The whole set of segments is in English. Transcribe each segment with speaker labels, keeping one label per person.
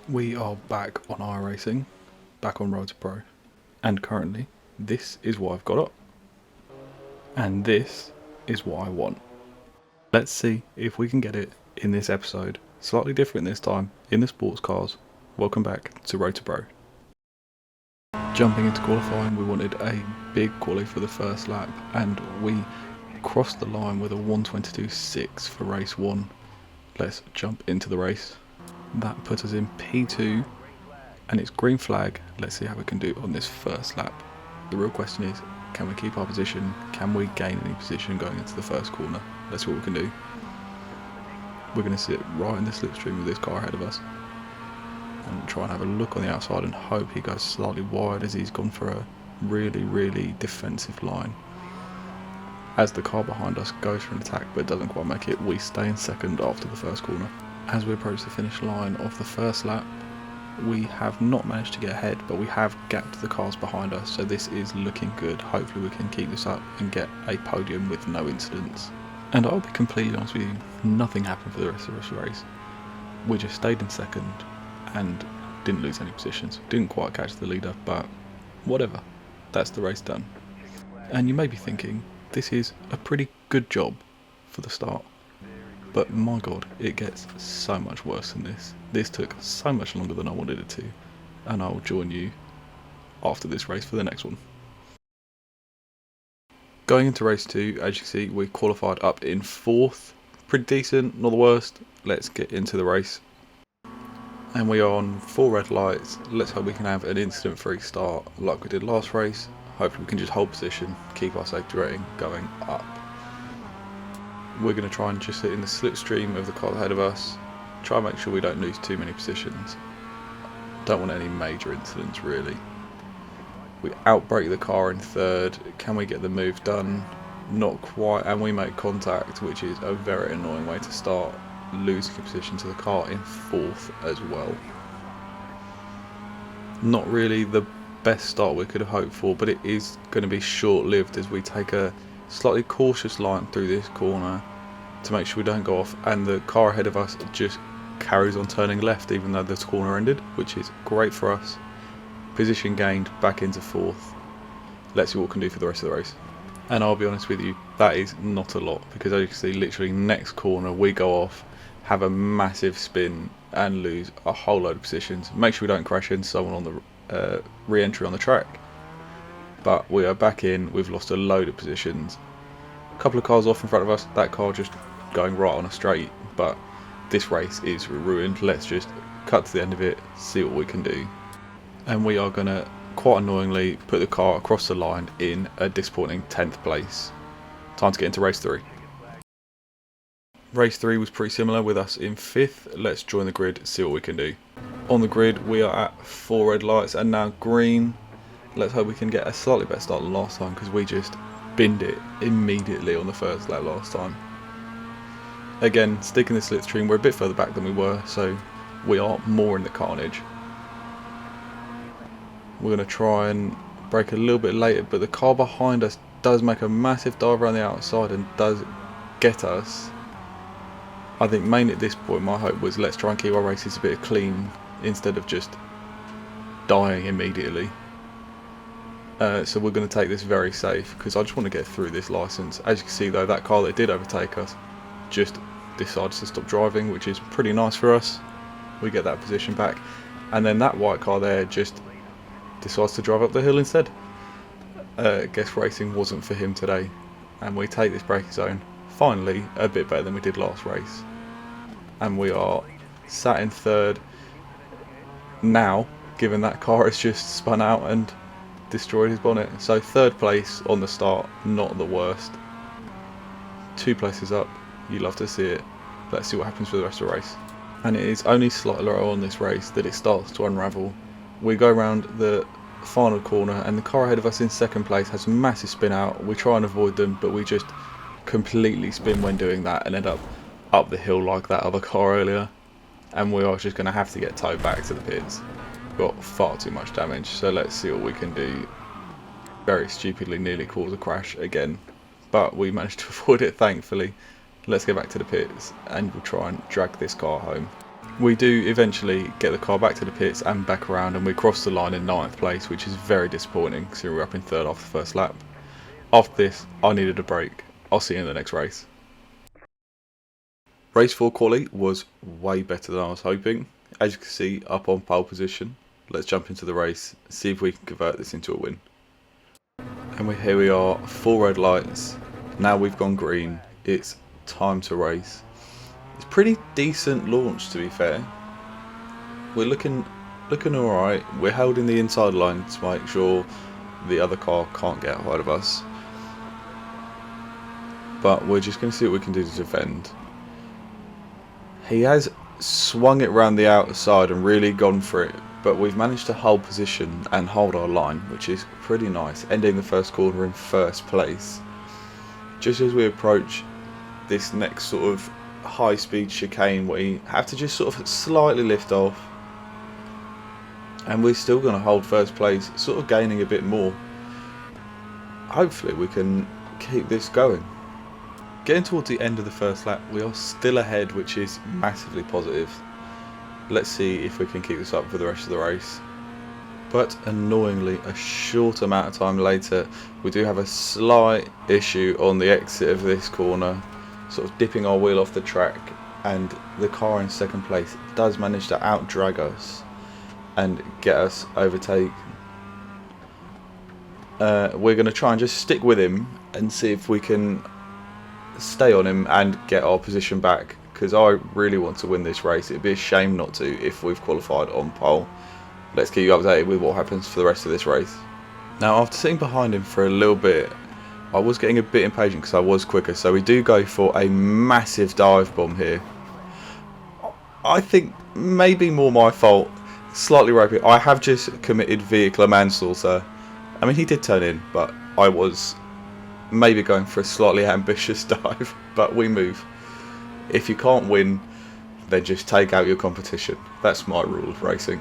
Speaker 1: We are back on iRacing, back on Road to Pro, and currently this is what I've got up, and this is what I want. Let's see if we can get it in this episode, slightly different this time, in the sports cars. Welcome back to Road to Pro. Jumping into qualifying, we wanted a big quali for the first lap, and we crossed the line with a 1:22.6 for race 1. Let's jump into the race. That put us in P2 and it's green flag. Let's see how we can do on this first lap. The real question is, can we keep our position? Can we gain any position going into the first corner? Let's see what we can do. We're going to sit right in the slipstream with this car ahead of us and try and have a look on the outside and hope he goes slightly wide, as he's gone for a really defensive line. As the car behind us goes for an attack but doesn't quite make it, we stay in second after the first corner. As we approach the finish line of the first lap, we have not managed to get ahead, but we have gapped the cars behind us, so this is looking good. Hopefully we can keep this up and get a podium with no incidents. And I'll be completely honest with you, nothing happened for the rest of this race. We just stayed in second and didn't lose any positions. Didn't quite catch the leader, but whatever. That's the race done. And you may be thinking, this is a pretty good job for the start. But my god, it gets so much worse than this. This took so much longer than I wanted it to, and I'll join you after this race for the next one. Going into race 2, as you can see, we qualified up in 4th. Pretty decent, not the worst. Let's get into the race. And we are on 4 red lights. Let's hope we can have an incident-free start like we did last race. Hopefully we can just hold position, keep our safety rating going up. We're going to try and just sit in the slipstream of the car ahead of us, try and make sure we don't lose too many positions. Don't want any major incidents really. We outbrake the car in 3rd, can we get the move done? Not quite, and we make contact, which is a very annoying way to start, losing a position to the car in 4th as well. Not really the best start we could have hoped for, but it is going to be short-lived as we take a slightly cautious line through this corner to make sure we don't go off, and the car ahead of us just carries on turning left even though this corner ended, which is great for us. Position gained back into 4th. Let's see what we can do for the rest of the race. And I'll be honest with you, that is not a lot, because as you can see, literally next corner we go off, have a massive spin and lose a whole load of positions. Make sure we don't crash into someone on the re-entry on the track. But we are back in, we've lost a load of positions. A couple of cars off in front of us, that car just going right on a straight, but this race is ruined. Let's just cut to the end of it, see what we can do. And we are going to, quite annoyingly, put the car across the line in a disappointing 10th place. Time to get into race 3. Race 3 was pretty similar with us in 5th. Let's join the grid, see what we can do. On the grid we are at 4 red lights and now green. Let's hope we can get a slightly better start than last time, because we just binned it immediately on the first lap last time. Again, sticking the slipstream, we're a bit further back than we were, so we are more in the carnage. We're going to try and brake a little bit later, but the car behind us does make a massive dive around the outside and does get us. I think mainly at this point my hope was, let's try and keep our races a bit clean instead of just dying immediately. So we're going to take this very safe, because I just want to get through this licence. As you can see though, that car that did overtake us just decides to stop driving, which is pretty nice for us. We get that position back, and then that white car there just decides to drive up the hill instead. Guess racing wasn't for him today, and we take this braking zone finally a bit better than we did last race, and we are sat in 3rd now, given that car has just spun out and destroyed his bonnet. So 3rd place on the start, not the worst. 2 places up, you love to see it. Let's see what happens for the rest of the race. And it is only slightly lower on this race that it starts to unravel. We go around the final corner and the car ahead of us in 2nd place has a massive spin out. We try and avoid them, but we just completely spin when doing that and end up the hill like that other car earlier. And we are just going to have to get towed back to the pits. Got far too much damage, so let's see what we can do. Very stupidly nearly caused a crash again, but we managed to avoid it thankfully. Let's get back to the pits and we'll try and drag this car home. We do eventually get the car back to the pits and back around, and we cross the line in 9th place, which is very disappointing because we were up in 3rd after the first lap. After this, I needed a break. I'll see you in the next race. Race 4 quali was way better than I was hoping. As you can see, up on pole position. Let's jump into the race, see if we can convert this into a win. And here we are, 4 red lights. Now we've gone green. It's time to race. It's pretty decent launch, to be fair. We're looking alright. We're holding the inside line to make sure the other car can't get hold of us. But we're just going to see what we can do to defend. He has swung it round the outside and really gone for it, but we've managed to hold position and hold our line, which is pretty nice, ending the first corner in 1st place. Just as we approach this next sort of high speed chicane, we have to just sort of slightly lift off, and we're still going to hold 1st place, sort of gaining a bit more. Hopefully we can keep this going. Getting towards the end of the first lap, we are still ahead, which is massively positive. Let's see if we can keep this up for the rest of the race. But annoyingly, a short amount of time later, we do have a slight issue on the exit of this corner, sort of dipping our wheel off the track, and the car in 2nd place does manage to out-drag us and get us overtaken. We're going to try and just stick with him and see if we can stay on him and get our position back, because I really want to win this race. It'd be a shame not to if we've qualified on pole. Let's keep you updated with what happens for the rest of this race. Now, after sitting behind him for a little bit, I was getting a bit impatient because I was quicker, so we do go for a massive dive bomb here. I think maybe more my fault, slightly ropey. I have just committed vehicular manslaughter. I mean, he did turn in, but I was maybe going for a slightly ambitious dive, but we move. If you can't win, then just take out your competition. That's my rule of racing.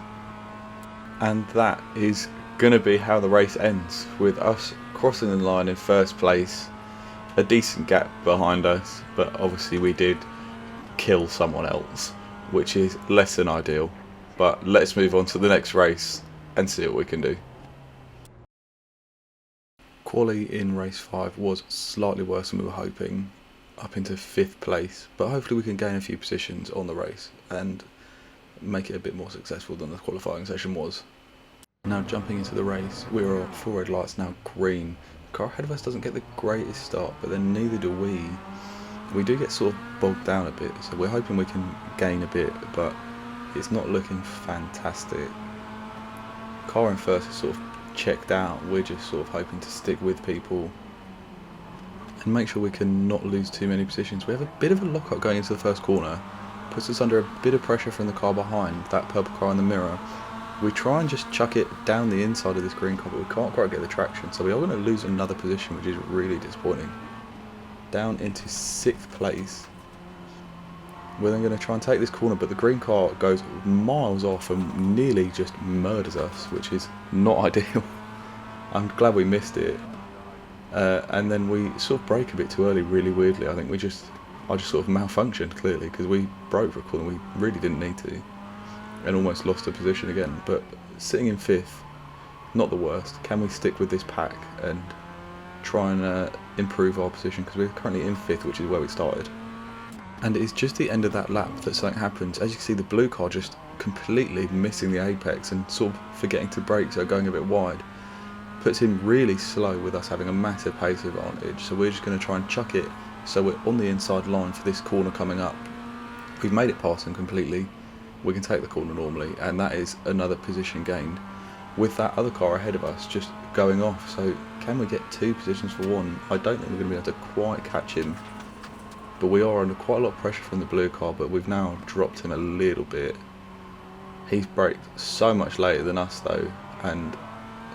Speaker 1: And that is going to be how the race ends, with us crossing the line in 1st place, a decent gap behind us, but obviously we did kill someone else, which is less than ideal. But let's move on to the next race and see what we can do. Quali in race 5 was slightly worse than we were hoping, up into 5th place, but hopefully we can gain a few positions on the race and make it a bit more successful than the qualifying session was. Now jumping into the race, we're at 4 red lights, now green. The car ahead of us doesn't get the greatest start, but then neither do we. We do get sort of bogged down a bit, so we're hoping we can gain a bit, but it's not looking fantastic. Car in 1st is sort of checked out. We're just sort of hoping to stick with people and make sure we can not lose too many positions. We have a bit of a lockup going into the 1st corner, puts us under a bit of pressure from the car behind, that purple car in the mirror. We try and just chuck it down the inside of this green car, but we can't quite get the traction, so we are going to lose another position, which is really disappointing. Down into 6th place. We're then going to try and take this corner, but the green car goes miles off and nearly just murders us, which is not ideal. I'm glad we missed it. And then we sort of brake a bit too early, really weirdly. I think I just sort of malfunctioned, clearly, because we broke for a corner we really didn't need to, and almost lost a position again. But sitting in 5th, not the worst. Can we stick with this pack and try and improve our position, because we're currently in 5th, which is where we started. And it's just the end of that lap that something happens. As you can see, the blue car just completely missing the apex and sort of forgetting to brake, so going a bit wide. Puts him really slow with us having a massive pace advantage, so we're just going to try and chuck it so we're on the inside line for this corner coming up. We've made it past him completely. We can take the corner normally, and that is another position gained, with that other car ahead of us just going off. So can we get 2 positions for 1? I don't think we're going to be able to quite catch him, but we are under quite a lot of pressure from the blue car, but we've now dropped him a little bit. He's braked so much later than us though, and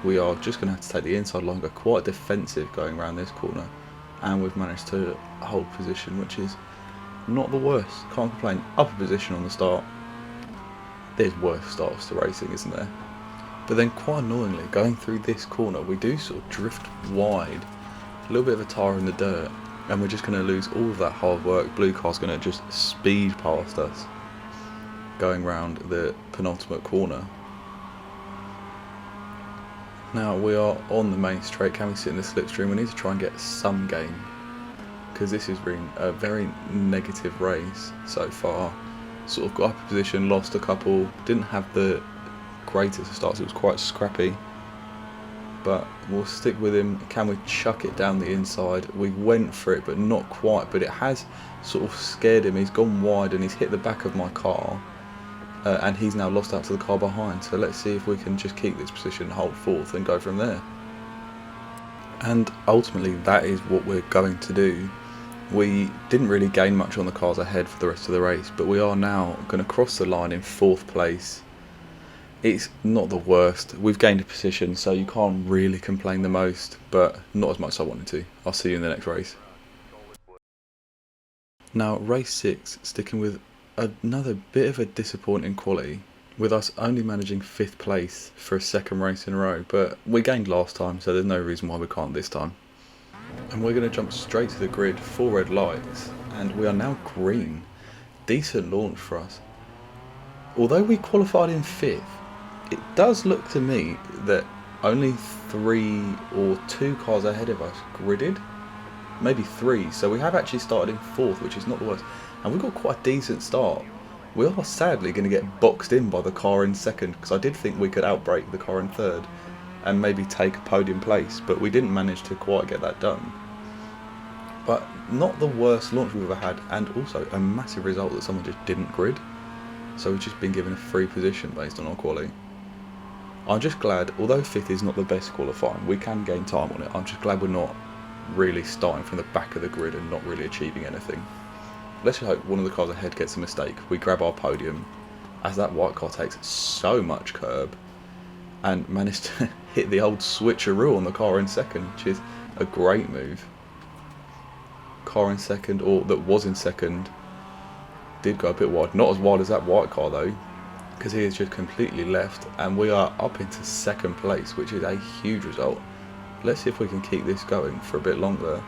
Speaker 1: we are just going to have to take the inside line, go quite defensive going around this corner, and we've managed to hold position, which is not the worst. Can't complain. Upper position on the start. There's worse starts to racing, isn't there? But then quite annoyingly, going through this corner, we do sort of drift wide, a little bit of a tyre in the dirt, and we're just going to lose all of that hard work. Blue car's going to just speed past us, going round the penultimate corner. Now we are on the main straight. Can we sit in the slipstream? We need to try and get some gain, because this has been a very negative race so far. Sort of got up a position, lost a couple, didn't have the greatest of starts, it was quite scrappy. But we'll stick with him. Can we chuck it down the inside? We went for it, but not quite. But it has sort of scared him. He's gone wide and he's hit the back of my car. And he's now lost out to the car behind. So let's see if we can just keep this position, hold fourth and go from there. And ultimately that is what we're going to do. We didn't really gain much on the cars ahead for the rest of the race, but we are now going to cross the line in fourth place. It's not the worst. We've gained a position, so you can't really complain the most, but not as much as I wanted to. I'll see you in the next race. Now, race 6, sticking with another bit of a disappointing quality, with us only managing 5th place for a second race in a row, but we gained last time, so there's no reason why we can't this time. And we're going to jump straight to the grid, 4 red lights, and we are now green. Decent launch for us. Although we qualified in 5th, it does look to me that only 3 or 2 cars ahead of us gridded, maybe 3, so we have actually started in 4th, which is not the worst, and we've got quite a decent start. We are sadly going to get boxed in by the car in 2nd, because I did think we could outbrake the car in 3rd and maybe take a podium place, but we didn't manage to quite get that done. But not the worst launch we've ever had, and also a massive result that someone just didn't grid, so we've just been given a free position based on our quality. I'm just glad, although 5th is not the best qualifying, we can gain time on it. I'm just glad we're not really starting from the back of the grid and not really achieving anything. Let's just hope one of the cars ahead gets a mistake. We grab our podium, as that white car takes so much curb and managed to hit the old switcheroo on the car in 2nd, which is a great move. Car in 2nd, or that was in 2nd, did go a bit wide. Not as wide as that white car though, because he is just completely left, and we are up into 2nd place, which is a huge result. Let's see if we can keep this going for a bit longer.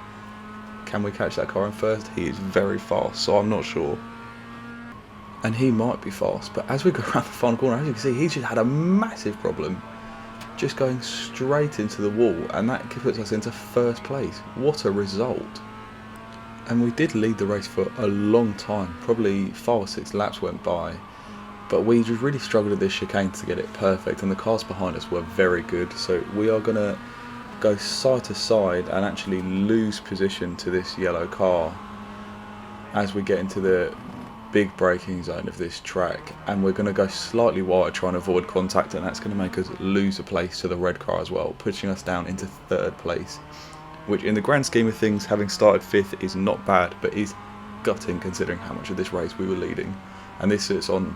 Speaker 1: Can we catch that car in 1st? He is very fast, so I'm not sure. And he might be fast, but as we go around the final corner, as you can see, he's just had a massive problem. Just going straight into the wall, and that puts us into 1st place. What a result. And we did lead the race for a long time, probably 5 or 6 laps went by. But we just really struggled at this chicane to get it perfect, and the cars behind us were very good, so we are going to go side to side and actually lose position to this yellow car as we get into the big braking zone of this track, and we're going to go slightly wide trying to avoid contact, and that's going to make us lose a place to the red car as well, pushing us down into 3rd place, which in the grand scheme of things, having started 5th, is not bad, but is gutting considering how much of this race we were leading. And this is on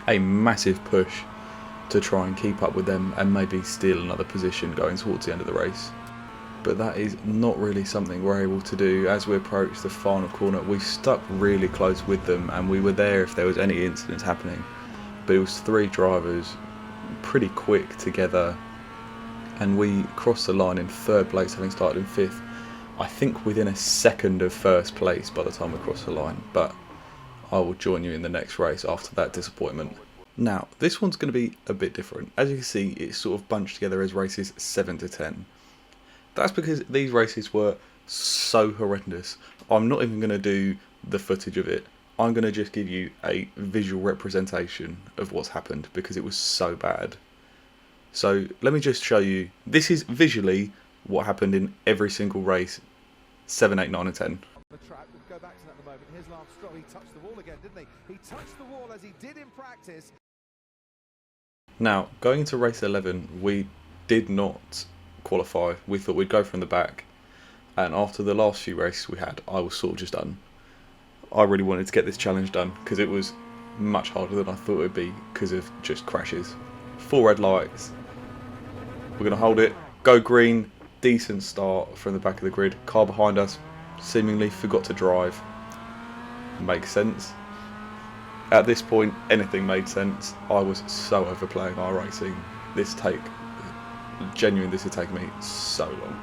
Speaker 1: a massive push to try and keep up with them and maybe steal another position going towards the end of the race. But that is not really something we're able to do. As we approach the final corner, we stuck really close with them, and we were there if there was any incidents happening. But it was 3 drivers pretty quick together, and we crossed the line in 3rd place, having started in 5th. I think within a second of 1st place by the time we crossed the line, but I will join you in the next race after that disappointment. Now, this one's going to be a bit different. As you can see, it's sort of bunched together as races 7 to 10. That's because these races were so horrendous. I'm not even going to do the footage of it. I'm going to just give you a visual representation of what's happened, because it was so bad. So let me just show you. This is visually what happened in every single race 7, 8, 9 and 10.
Speaker 2: The track, we'll go back to that in a moment. Here's Lance Stroll. He touched the wall again, didn't he? He touched the wall as he did in practice.
Speaker 1: Now, going into race 11, we did not qualify. We thought we'd go from the back, and after the last few races we had, I was sort of just done. I really wanted to get this challenge done because it was much harder than I thought it would be because of just crashes. 4 red lights. We're going to hold it, go green, decent start from the back of the grid. Car behind us seemingly forgot to drive. Makes sense. At this point, anything made sense. I was so overplaying iRacing. This would take me so long.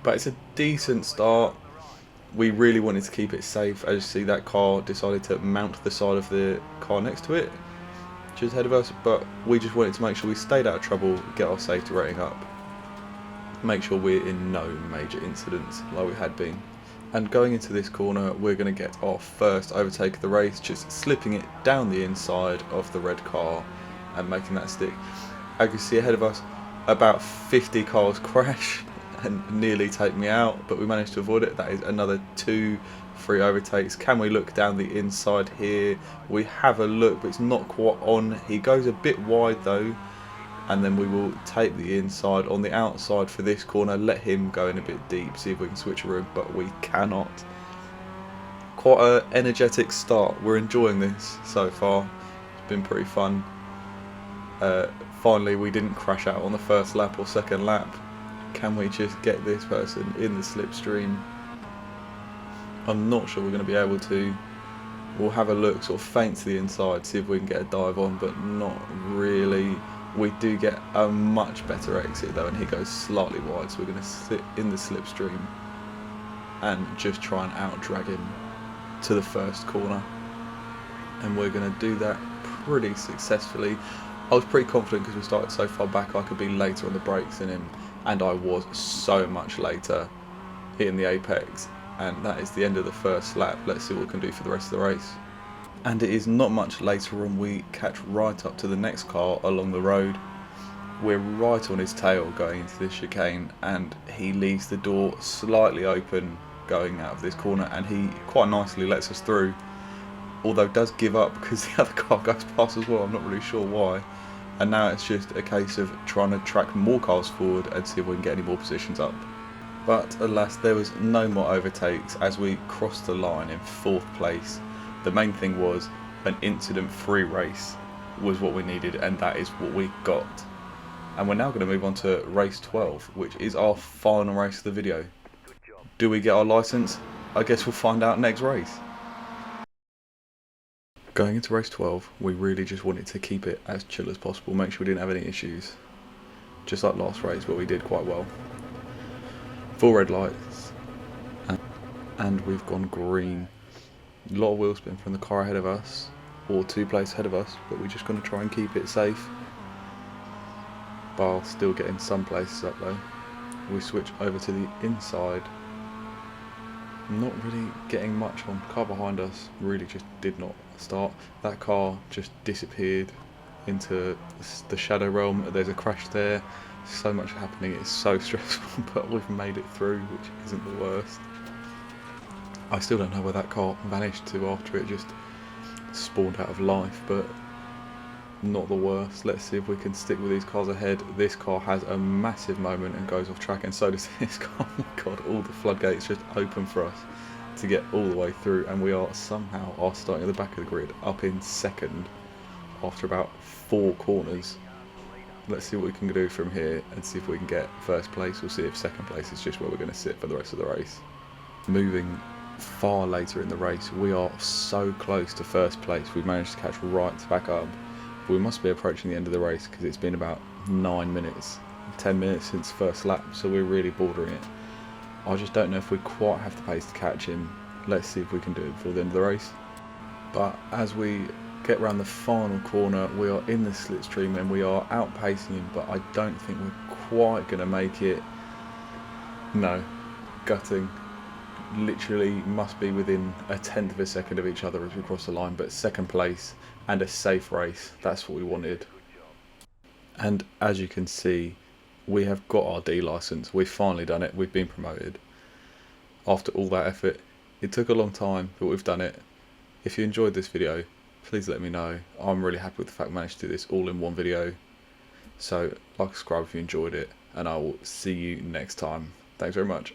Speaker 1: But it's a decent start. We really wanted to keep it safe. As you see, that car decided to mount the side of the car next to it, just ahead of us, but we just wanted to make sure we stayed out of trouble, get our safety rating up, make sure we're in no major incidents like we had been. And going into this corner, we're going to get our first overtake of the race, just slipping it down the inside of the red car and making that stick. As you can see ahead of us, about 50 cars crash and nearly take me out, but we managed to avoid it. That is another 2 free overtakes. Can we look down the inside here? We have a look, but it's not quite on. He goes a bit wide though, and then we will take the inside on the outside for this corner, let him go in a bit deep, see if we can switch a room, but we cannot. Quite an energetic start. We're enjoying this so far. It's been pretty fun. Finally, we didn't crash out on the first lap or second lap. Can we just get this person in the slipstream? I'm not sure we're going to be able to. We'll have a look, sort of feint to the inside, see if we can get a dive on, but not really. We do get a much better exit though, and he goes slightly wide, so we're going to sit in the slipstream and just try and out-drag him to the first corner. And we're going to do that pretty successfully. I was pretty confident because we started so far back I could be later on the brakes than him, and I was so much later hitting the apex. And that is the end of the first lap. Let's see what we can do for the rest of the race. And it is not much later on, we catch right up to the next car along the road. We're right on his tail going into this chicane, and he leaves the door slightly open going out of this corner, and he quite nicely lets us through, although does give up because the other car goes past as well. I'm not really sure why. And now it's just a case of trying to track more cars forward and see if we can get any more positions up. But alas, there was no more overtakes as we crossed the line in 4th place. The main thing was an incident-free race was what we needed, and that is what we got. And we're now going to move on to race 12, which is our final race of the video. Do we get our license? I guess we'll find out next race. Going into race 12, we really just wanted to keep it as chill as possible, make sure we didn't have any issues. Just like last race, but we did quite well. 4 red lights, and we've gone green. A lot of wheel spin from the car ahead of us, or 2 places ahead of us, but we're just going to try and keep it safe. While still getting some places up though. We switch over to the inside. Not really getting much on. Car behind us really just did not start. That car just disappeared into the shadow realm. There's a crash there. So much happening. It's so stressful, but we've made it through, which isn't the worst. I still don't know where that car vanished to after it just spawned out of life, but not the worst. Let's see if we can stick with these cars ahead. This car has a massive moment and goes off track, and so does this car. Oh my god, all the floodgates just open for us to get all the way through, and we are somehow starting at the back of the grid, up in 2nd after about 4 corners. Let's see what we can do from here and see if we can get 1st place. We'll see if 2nd place is just where we're going to sit for the rest of the race. Moving far later in the race, we are so close to 1st place. We've managed to catch right back up. We must be approaching the end of the race because it's been about 9 minutes, 10 minutes since 1st lap, so we're really bordering it. I just don't know if we quite have the pace to catch him. Let's see if we can do it before the end of the race. But as we get around the final corner, we are in the slipstream and we are outpacing him, but I don't think we're quite going to make it. No, gutting. Literally must be within a 1/10 of a second of each other as we cross the line, but 2nd place and a safe race, that's what we wanted. And as you can see, we have got our D license. We've finally done it. We've been promoted after all that effort. It took a long time, but we've done it. If you enjoyed this video, please let me know. I'm really happy with the fact I managed to do this all in one video. So like, subscribe if you enjoyed it, and I will see you next time. Thanks very much.